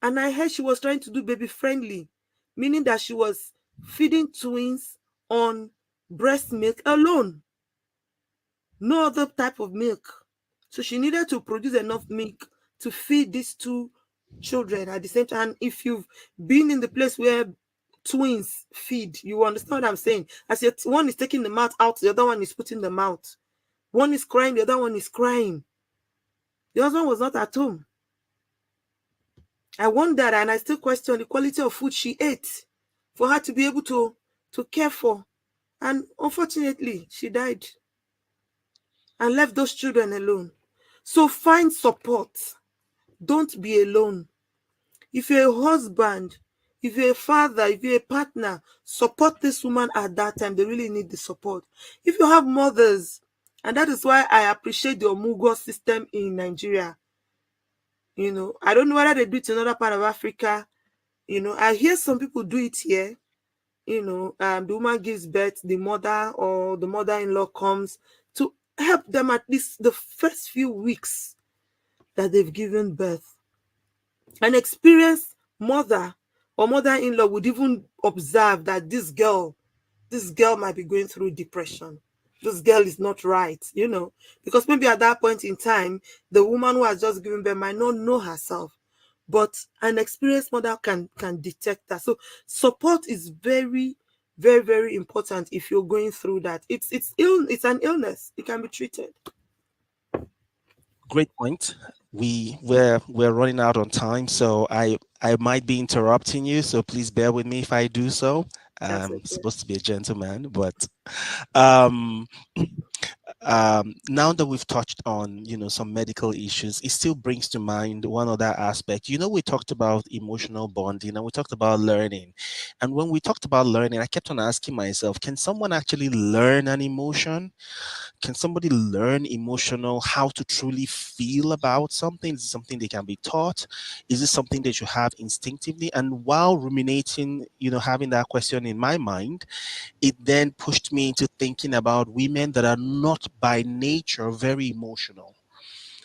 And I heard she was trying to do baby friendly, meaning that she was feeding twins on breast milk alone, no other type of milk. So she needed to produce enough milk to feed these two children at the same time. And if you've been in the place where twins feed, you understand what I'm saying. As yet, one is taking the mouth out, the other one is putting the mouth. One is crying, the other one is crying. The husband was not at home. I wondered, and I still question the quality of food she ate for her to be able to care for. And unfortunately, she died and left those children alone. So find support. Don't be alone. If you're a husband, if you're a father, if you're a partner, support this woman at that time. They really need the support. If you have mothers, and that is why I appreciate the Omugo system in Nigeria. I don't know whether they do it in another part of Africa. I hear some people do it here. The woman gives birth, the mother or the mother-in-law comes to help them at least the first few weeks that they've given birth. An experienced mother or mother-in-law would even observe that this girl might be going through depression. This girl is not right, because maybe at that point in time, the woman who has just given birth might not know herself, but an experienced mother can detect that. So support is very, very, very important if you're going through that. It's an illness. It can be treated. Great point. We're running out on time, so I might be interrupting you, so please bear with me if I do so. That's I'm okay. supposed to be a gentleman, but um now that we've touched on some medical issues, it still brings to mind one other aspect. We talked about emotional bonding and we talked about learning, and when we talked about learning, I kept on asking myself, can someone actually learn an emotion? Can somebody learn emotional how to truly feel about something? Is it something they can be taught? Is it something that you have instinctively? And while ruminating, having that question in my mind, it then pushed me into thinking about women that are not by nature very emotional,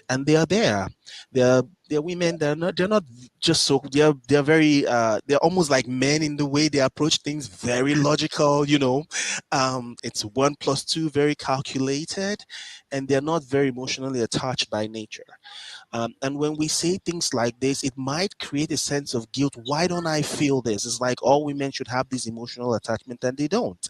and they are there. They're women that are not, they're not just so, they're very they're almost like men in the way they approach things, very logical. It's 1 plus 2, very calculated, and they're not very emotionally attached by nature. And when we say things like this, it might create a sense of guilt. Why don't I feel this? It's like all women should have this emotional attachment and they don't.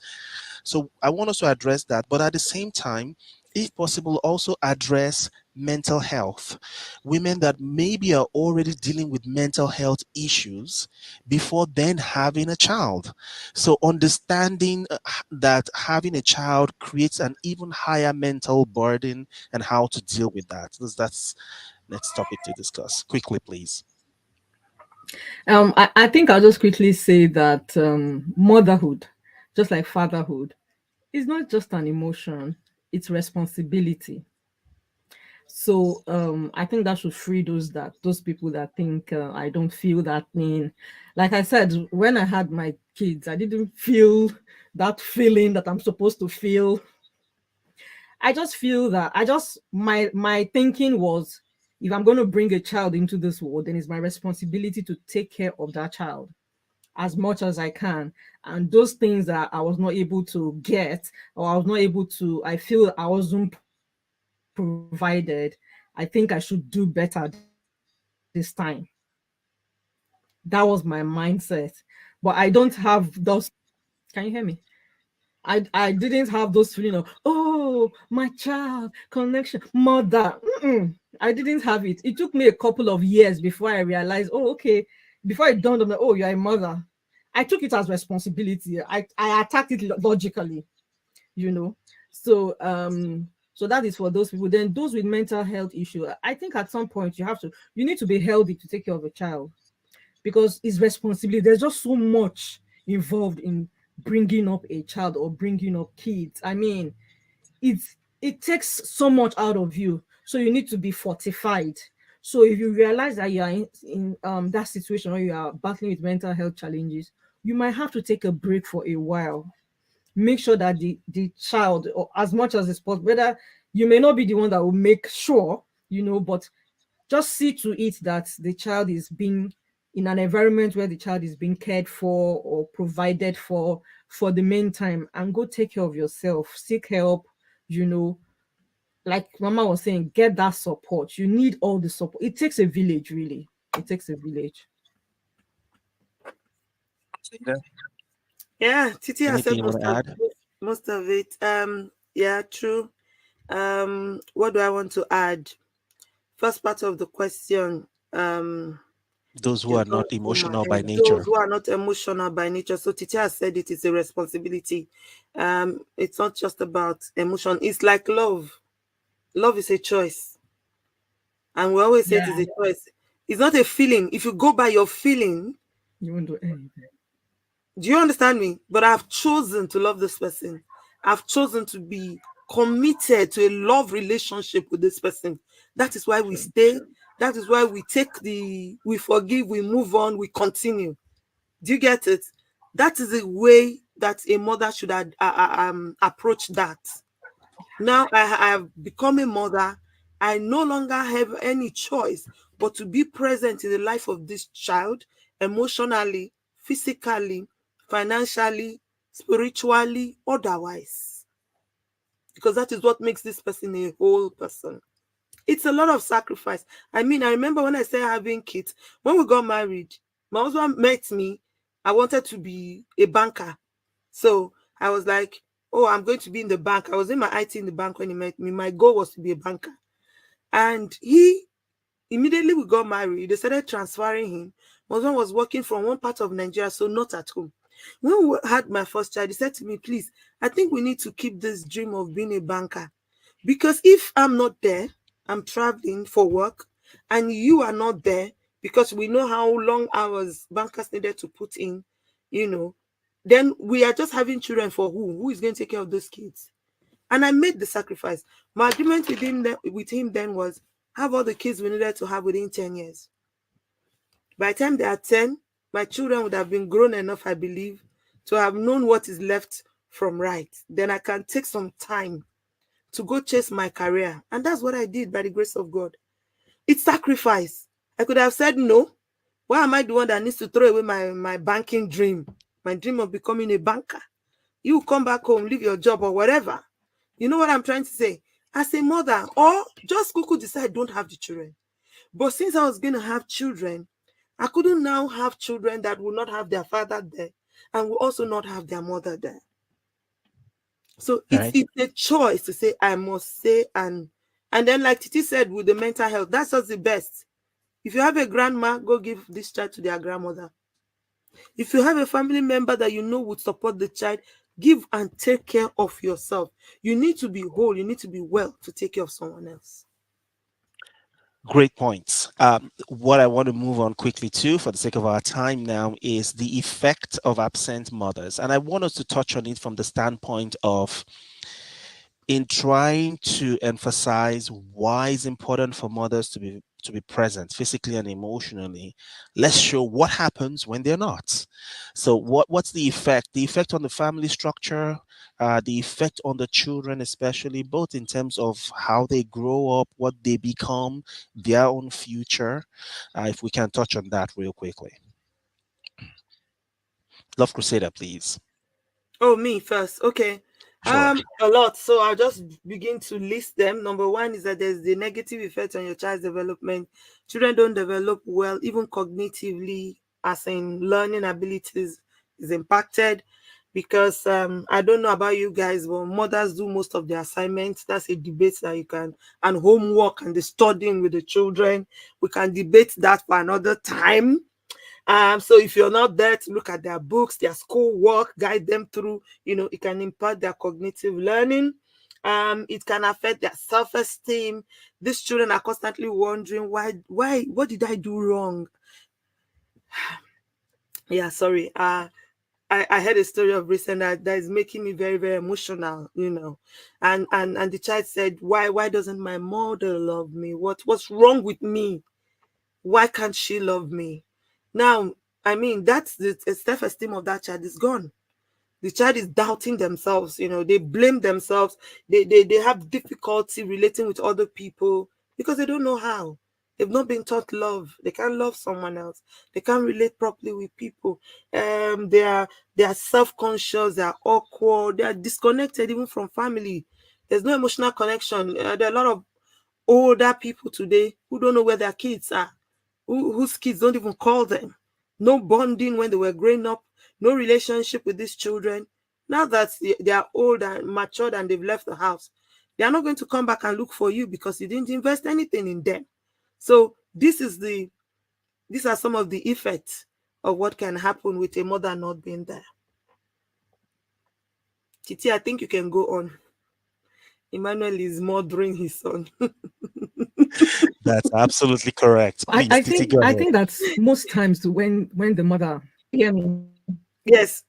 So I want us to address that, but at the same time, if possible, also address mental health. Women that maybe are already dealing with mental health issues before then having a child. So understanding that having a child creates an even higher mental burden and how to deal with that. That's next topic to discuss. Quickly, please. I think I'll just quickly say that motherhood, just like fatherhood, is not just an emotion, it's responsibility. So I think that should free those people that think I don't feel that thing. Like I said, when I had my kids, I didn't feel that feeling that I'm supposed to feel. I just feel that my thinking was, if I'm going to bring a child into this world, then it's my responsibility to take care of that child as much as I can. And those things that I was not able to get, or I was not able to, I feel I wasn't provided, I think I should do better this time. That was my mindset. But I don't have those. Can you hear me? I didn't have those feeling of, oh, my child connection, mother. I didn't have it. It took me a couple of years before I realized, oh, okay, before it dawned on me, oh, you're a mother. I took it as responsibility. I attacked it logically, you know. So that is for those people. Then those with mental health issue, I think at some point you need to be healthy to take care of a child, because it's responsibility. There's just so much involved in bringing up a child or bringing up kids. I mean, it takes so much out of you, so you need to be fortified. So if you realize that you are in that situation, or you are battling with mental health challenges, you might have to take a break for a while. Make sure that the child, or as much as it's possible, whether you may not be the one that will make sure, but just see to it that the child is being in an environment where the child is being cared for or provided for the meantime, and go take care of yourself, seek help, you know like Mama was saying, get that support. You need all the support. It takes a village, really. It takes a village. Crusader, Yeah, Titi has anything said you want to add? most of it. Yeah, true. What do I want to add? First part of the question. Those who Just are going not through my emotional by head. Those nature. who are not emotional by nature. So Titi has said it is a responsibility. It's not just about emotion. It's like love. Love is a choice, and we always say it is Yeah. a choice. It's not a feeling. If you go by your feeling, You won't do anything. do you understand me? But I've chosen to love this person. I've chosen to be committed to a love relationship with this person. That is why we True. stay. That is why we forgive, we move on, we continue. Do you get it? That is the way that a mother should approach that. Now I have become a mother. I no longer have any choice but to be present in the life of this child, emotionally, physically, financially, spiritually, otherwise. Because that is what makes this person a whole person. It's a lot of sacrifice. I mean, I remember when I started having kids, when we got married, my husband met me. I wanted to be a banker. So I was like, oh, I'm going to be in the bank. I was in my IT in the bank when he met me. My goal was to be a banker. And he immediately we got married. They started transferring him. My husband was working from one part of Nigeria, so not at home. When we had my first child, he said to me, please, I think we need to keep this dream of being a banker. Because if I'm not there, I'm traveling for work, and you are not there, because we know how long hours bankers needed to put in, you know, then we are just having children for who? Who is going to take care of those kids? And I made the sacrifice. My agreement with him then was have all the kids we needed to have within 10 years. By the time they are 10, my children would have been grown enough, I believe, to have known what is left from right. Then I can take some time to go chase my career. And that's what I did by the grace of God. It's sacrifice. I could have said no. Why am I the one that needs to throw away my banking dream? My dream of becoming a banker. You come back home, leave your job or whatever. You know what I'm trying to say? As a mother, or just Kuku decide don't have the children. But since I was going to have children, I couldn't now have children that will not have their father there and will also not have their mother there. So All it's right. it's a choice to say I must say, and then like Titi said with the mental health, that's just the best. If you have a grandma, go give this child to their grandmother. If you have a family member that you know would support the child, give and take care of yourself. You need to be whole, you need to be well to take care of someone else. Great points. What I want to move on quickly to, for the sake of our time now, is the effect of absent mothers. And I want us to touch on it from the standpoint of in trying to emphasize why it's important for mothers to be present physically and emotionally. Let's show what happens when they're not. So what's the effect? The effect on the family structure, the effect on the children, especially both in terms of how they grow up, what they become, their own future. If we can touch on that real quickly. Love Crusader, please. Oh, me first. Okay. Sure. A lot. So I'll just begin to list them. Number one is that there's the negative effect on your child's development. Children don't develop well, even cognitively, as in learning abilities is impacted. because I don't know about you guys, but mothers do most of the assignments. That's a debate that you can, and homework and the studying with the children. We can debate that for another time. So if you're not there to look at their books, their school work, guide them through, it can impact their cognitive learning. It can affect their self-esteem. These children are constantly wondering what did I do wrong? Yeah, sorry. I heard a story of recent that is making me very, very emotional, And the child said, why doesn't my mother love me? What's wrong with me? Why can't she love me? Now, I mean, that's the self-esteem of that child is gone. The child is doubting themselves, they blame themselves, they have difficulty relating with other people because they don't know how. They've not been taught love. They can't love someone else. They can't relate properly with people. They are self-conscious, they are awkward, they are disconnected even from family. There's no emotional connection. There are a lot of older people today who don't know where their kids are, whose kids don't even call them. No bonding when they were growing up, no relationship with these children. Now that they are old and matured and they've left the house, they are not going to come back and look for you because you didn't invest anything in them. So these are some of the effects of what can happen with a mother not being there. Titi, I think you can go on. Emmanuel is murdering his son. That's absolutely correct. Please, Titi, go I ahead. think that's most times when the mother hear me. Yes.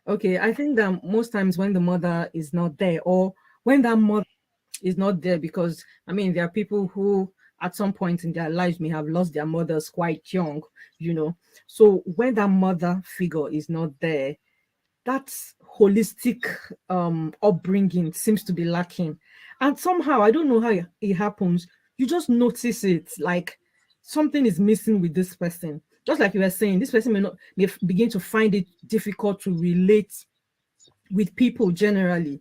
Okay, I think that most times when the mother is not there, or when that mother is not there, because I mean there are people who at some point in their lives may have lost their mothers quite young, you know. So when that mother figure is not there, that holistic upbringing seems to be lacking. And somehow, I don't know how it happens, you just notice it, like something is missing with this person. Just like you were saying, this person begin to find it difficult to relate with people generally,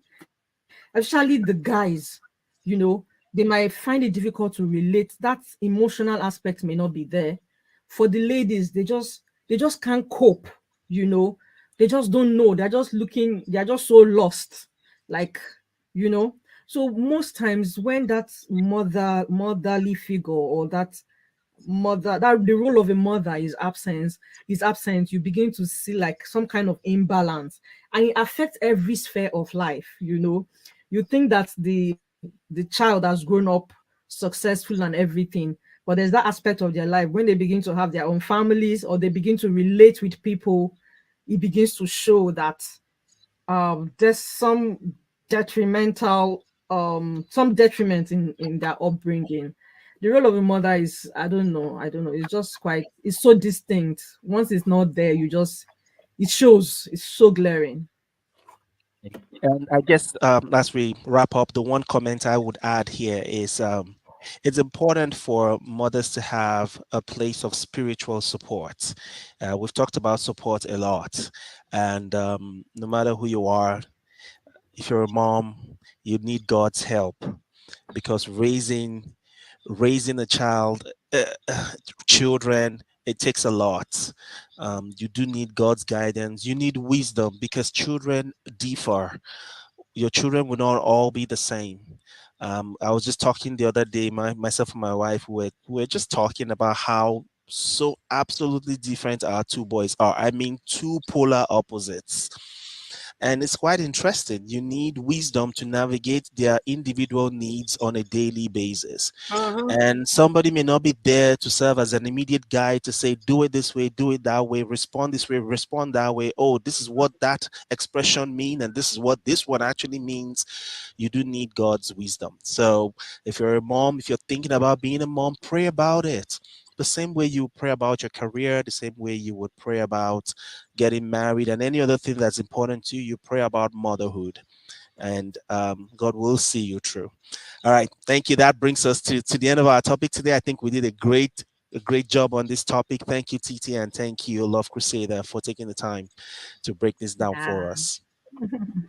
especially the guys, you know. They might find it difficult to relate. That emotional aspect may not be there. For the ladies, they just can't cope, you know. They just don't know. They're just so lost. Like, you know. So most times when that motherly figure, or that mother, that the role of a mother is absent, you begin to see like some kind of imbalance, and it affects every sphere of life, you know. You think that the child has grown up successful and everything, but there's that aspect of their life when they begin to have their own families, or they begin to relate with people, it begins to show that there's detrimental some detriment in their upbringing. The role of a mother is, I don't know, it's so distinct. Once it's not there, it shows, it's so glaring. And I guess as we wrap up, the one comment I would add here is it's important for mothers to have a place of spiritual support. We've talked about support a lot, and no matter who you are, if you're a mom, you need God's help because raising a child, children, it takes a lot. You do need God's guidance. You need wisdom because children differ. Your children will not all be the same. I was just talking the other day, myself and my wife were just talking about how so absolutely different our two boys are. I mean, two polar opposites. And it's quite interesting. You need wisdom to navigate their individual needs on a daily basis. Uh-huh. And somebody may not be there to serve as an immediate guide to say, do it this way, do it that way, respond this way, respond that way. Oh, this is what that expression mean, and this is what this one actually means. You do need God's wisdom. So if you're a mom, if you're thinking about being a mom, pray about it. The same way you pray about your career, the same way you would pray about getting married and any other thing that's important to you, you pray about motherhood. And God will see you through. All right. Thank you. That brings us to the end of our topic today. I think we did a great job on this topic. Thank you, TT, and thank you, Love Crusader, for taking the time to break this down for Yeah. us.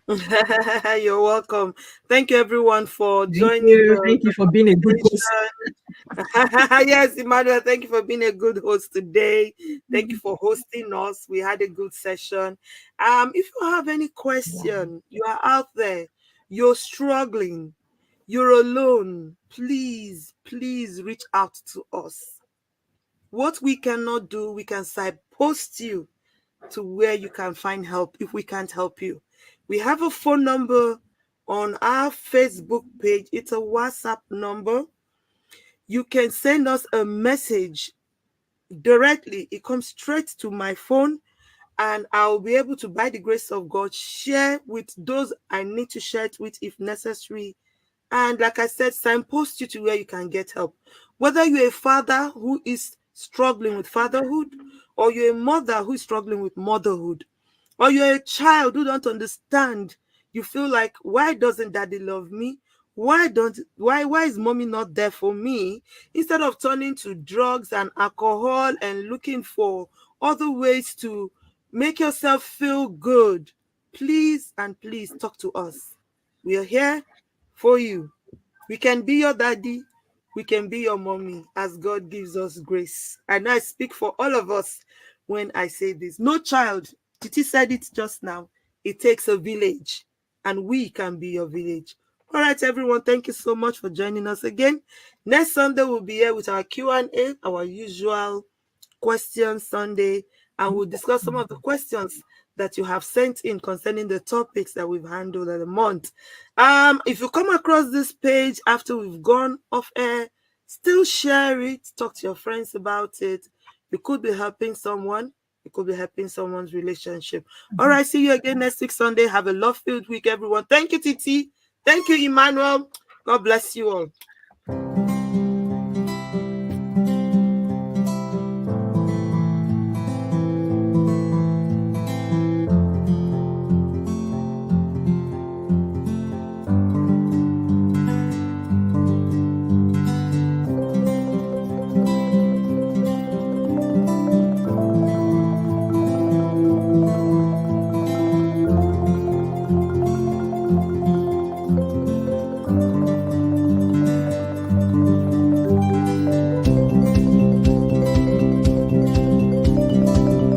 You're welcome. Thank you, everyone, for Thank joining you. the Thank you for being a good host. conversation. Yes, Emmanuel, thank you for being a good host today. Thank you for hosting us. We had a good session. If you have any Wow. question, you are out there, you're struggling, you're alone, please reach out to us. What we cannot do, we can signpost you to where you can find help if we can't help you. We have a phone number on our Facebook page. It's a WhatsApp number. You can send us a message directly. It comes straight to my phone, and I'll be able to, by the grace of God, share with those I need to share it with if necessary. And like I said, signpost you to where you can get help. Whether you're a father who is struggling with fatherhood, or you're a mother who is struggling with motherhood, or you're a child who don't understand, you feel like, why doesn't daddy love me? Why is mommy not there for me? Instead of turning to drugs and alcohol and looking for other ways to make yourself feel good, please and please talk to us. We are here for you. We can be your daddy. We can be your mommy as God gives us grace. And I speak for all of us when I say this. No child, Titi said it just now, it takes a village, and we can be your village. All right, everyone, thank you so much for joining us again. Next Sunday, we'll be here with our Q&A, our usual question Sunday, and we'll discuss some of the questions that you have sent in concerning the topics that we've handled in the month. If you come across this page after we've gone off air, still share it, talk to your friends about it. You could be helping someone. You could be helping someone's relationship. All right, see you again next week Sunday. Have a love-filled week, everyone. Thank you, Titi. Thank you, Emmanuel. God bless you all.